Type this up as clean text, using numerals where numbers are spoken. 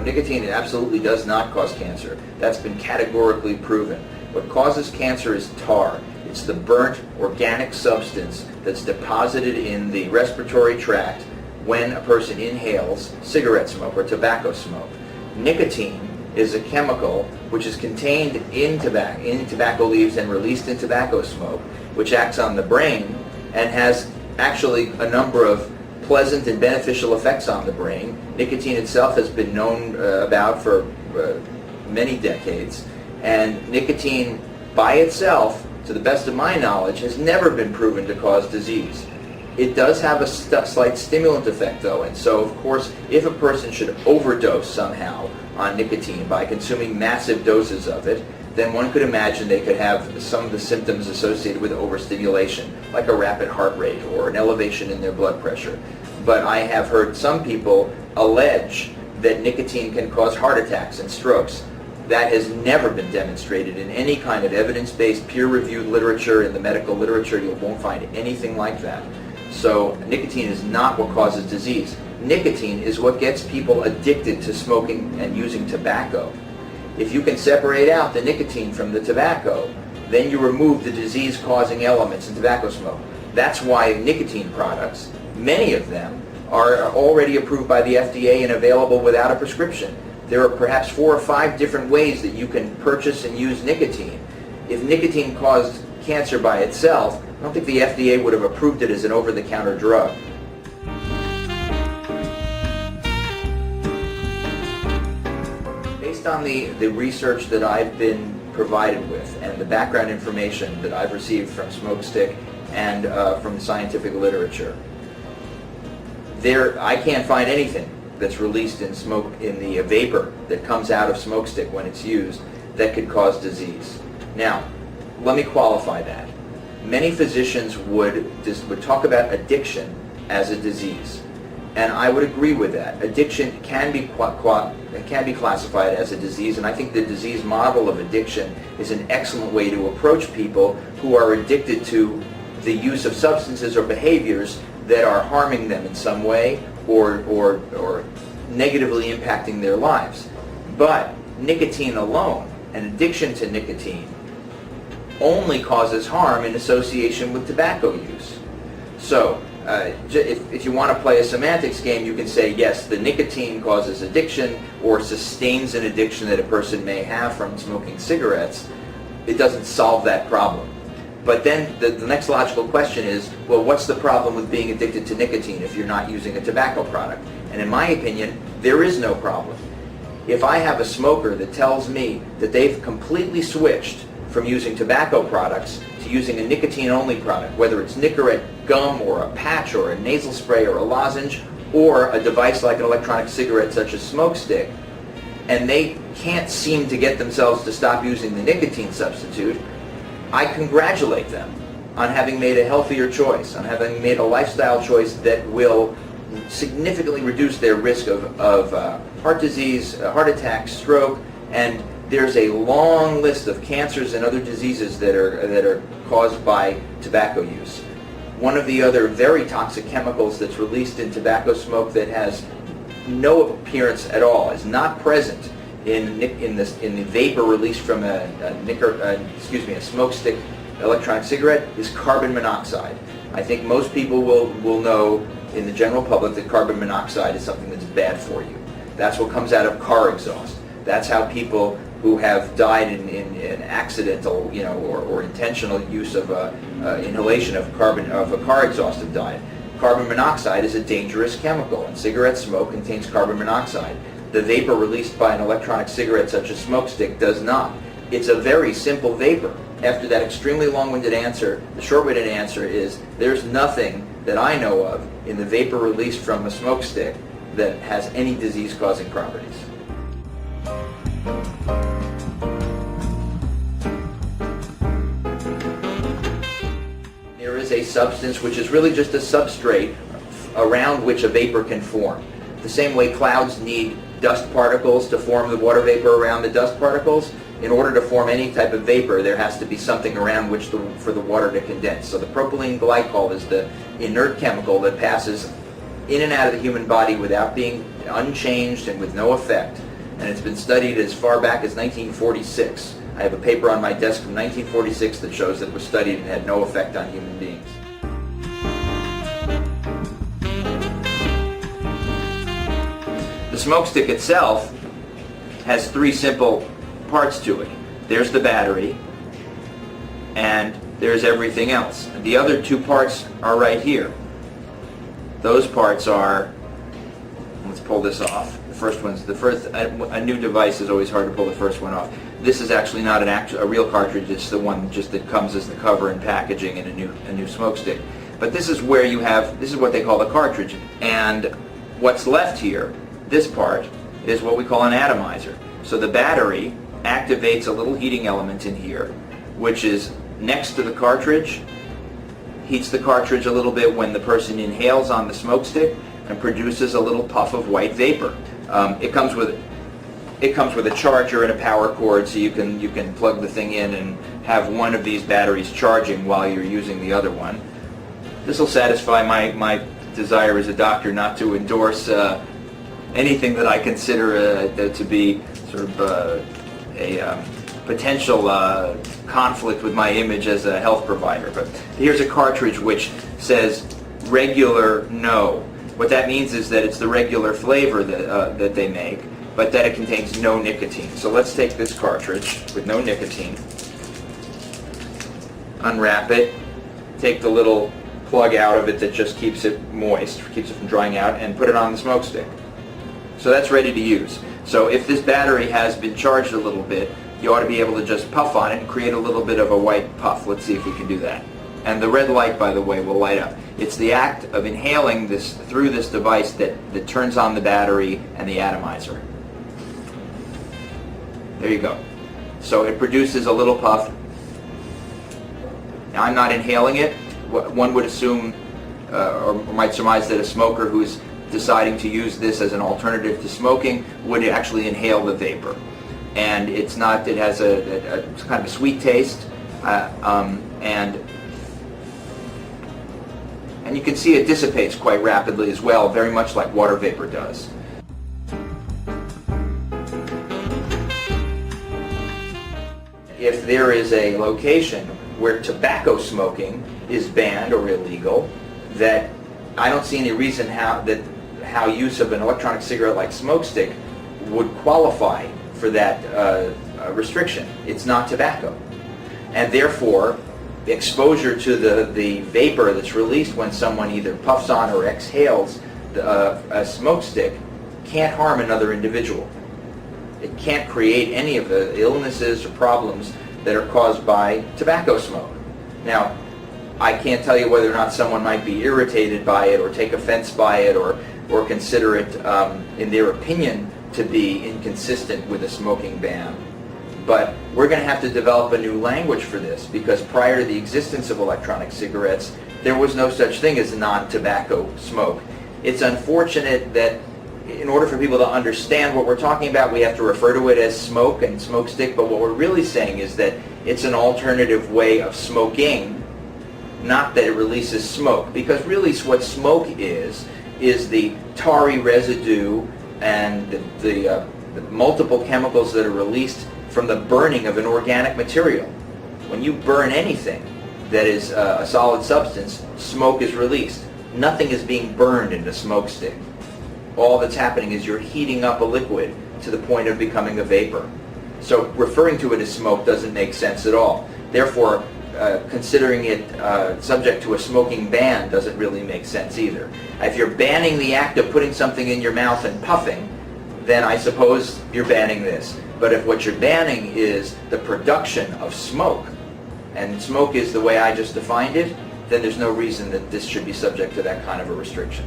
nicotine absolutely does not cause cancer. That's been categorically proven. What causes cancer is tar. It's the burnt organic substance that's deposited in the respiratory tract when a person inhales cigarette smoke or tobacco smoke. Nicotine is a chemical which is contained in tobacco leaves and released in tobacco smoke, which acts on the brain and has actually a number of pleasant and beneficial effects on the brain. Nicotine itself has been known about for many decades, and nicotine by itself, to the best of my knowledge, has never been proven to cause disease. It does have a slight stimulant effect though, and so of course if a person should overdose somehow on nicotine by consuming massive doses of it, then one could imagine they could have some of the symptoms associated with overstimulation, like a rapid heart rate or an elevation in their blood pressure. But I have heard some people allege that nicotine can cause heart attacks and strokes. That has never been demonstrated in any kind of evidence-based, peer-reviewed literature. In the medical literature, you won't find anything like that. So nicotine is not what causes disease. Nicotine is what gets people addicted to smoking and using tobacco. If you can separate out the nicotine from the tobacco, then you remove the disease-causing elements in tobacco smoke. That's why nicotine products, many of them, are already approved by the FDA and available without a prescription. There are perhaps 4 or 5 different ways that you can purchase and use nicotine. If nicotine caused cancer by itself, I don't think the FDA would have approved it as an over-the-counter drug. Based on the research that I've been provided with and the background information that I've received from Smokestick and from the scientific literature, I can't find anything that's released in the vapor that comes out of Smokestick when it's used that could cause disease. Now, let me qualify that. Many physicians would talk about addiction as a disease, and I would agree with that. Addiction can be classified as a disease, and I think the disease model of addiction is an excellent way to approach people who are addicted to the use of substances or behaviors that are harming them in some way or negatively impacting their lives. But nicotine alone, an addiction to nicotine, only causes harm in association with tobacco use. So if you want to play a semantics game, you can say, yes, the nicotine causes addiction or sustains an addiction that a person may have from smoking cigarettes. It doesn't solve that problem. But then the next logical question is, well, what's the problem with being addicted to nicotine if you're not using a tobacco product? And in my opinion, there is no problem. If I have a smoker that tells me that they've completely switched from using tobacco products to using a nicotine-only product, whether it's Nicorette gum or a patch or a nasal spray or a lozenge or a device like an electronic cigarette such as Smokestick, and they can't seem to get themselves to stop using the nicotine substitute, I congratulate them on having made a healthier choice, on having made a lifestyle choice that will significantly reduce their risk of heart disease, heart attack, stroke, and there's a long list of cancers and other diseases that are caused by tobacco use. One of the other very toxic chemicals that's released in tobacco smoke that has no appearance at all, is not present in the vapor released from a Smokestick electronic cigarette, is carbon monoxide. I think most people will know in the general public that carbon monoxide is something that's bad for you. That's what comes out of car exhaust. That's how people who have died in accidental, or intentional use of inhalation of a car exhaust have died. Carbon monoxide is a dangerous chemical, and cigarette smoke contains carbon monoxide. The vapor released by an electronic cigarette such as Smokestick does not. It's a very simple vapor. After that extremely long-winded answer, the short-winded answer is there's nothing that I know of in the vapor released from a Smokestick that has any disease-causing properties. There is a substance which is really just a substrate around which a vapor can form. The same way clouds need dust particles to form the water vapor around the dust particles, in order to form any type of vapor, there has to be something around which for the water to condense. So the propylene glycol is the inert chemical that passes in and out of the human body without being unchanged and with no effect. and it's been studied as far back as 1946. I have a paper on my desk from 1946 that shows that it was studied and had no effect on human beings. The smoke stick itself has three simple parts to it. There's the battery, and there's everything else. The other two parts are right here. Those parts are, let's pull this off. A new device is always hard to pull the first one off. This is actually not a real cartridge. It's the one just that comes as the cover and packaging in a new smoke stick. But this is where you have, this is what they call the cartridge. And what's left here, this part, is what we call an atomizer. So the battery activates a little heating element in here, which is next to the cartridge, heats the cartridge a little bit when the person inhales on the smoke stick, and produces a little puff of white vapor. It comes with a charger and a power cord, so you can plug the thing in and have one of these batteries charging while you're using the other one. This will satisfy my desire as a doctor not to endorse anything that I consider to be sort of a potential conflict with my image as a health provider. But here's a cartridge which says regular no. What that means is that it's the regular flavor that they make, but that it contains no nicotine. So let's take this cartridge with no nicotine, unwrap it, take the little plug out of it that just keeps it moist, keeps it from drying out, and put it on the smoke stick. So that's ready to use. So if this battery has been charged a little bit, you ought to be able to just puff on it and create a little bit of a white puff. Let's see if we can do that. And the red light, by the way, will light up. It's the act of inhaling this through this device that turns on the battery and the atomizer. There you go. So it produces a little puff. Now I'm not inhaling it. One would assume or might surmise that a smoker who's deciding to use this as an alternative to smoking would actually inhale the vapor. And it's not, it has a kind of a sweet taste, and you can see it dissipates quite rapidly as well, very much like water vapor does. If there is a location where tobacco smoking is banned or illegal, that I don't see any reason how use of an electronic cigarette like smoke stick would qualify for that restriction. It's not tobacco, and therefore exposure to the vapor that's released when someone either puffs on or exhales a smoke stick can't harm another individual. It can't create any of the illnesses or problems that are caused by tobacco smoke. Now, I can't tell you whether or not someone might be irritated by it or take offense by it or consider it, in their opinion, to be inconsistent with a smoking ban. But we're going to have to develop a new language for this, because prior to the existence of electronic cigarettes, there was no such thing as non-tobacco smoke. It's unfortunate that in order for people to understand what we're talking about, we have to refer to it as smoke and smoke stick, but what we're really saying is that it's an alternative way of smoking, not that it releases smoke. Because really what smoke is the tarry residue and the multiple chemicals that are released from the burning of an organic material. When you burn anything that is a solid substance, smoke is released. Nothing is being burned in the smoke stick. All that's happening is you're heating up a liquid to the point of becoming a vapor. So referring to it as smoke doesn't make sense at all. Therefore, considering it subject to a smoking ban doesn't really make sense either. If you're banning the act of putting something in your mouth and puffing, then I suppose you're banning this. But if what you're banning is the production of smoke, and smoke is the way I just defined it, then there's no reason that this should be subject to that kind of a restriction.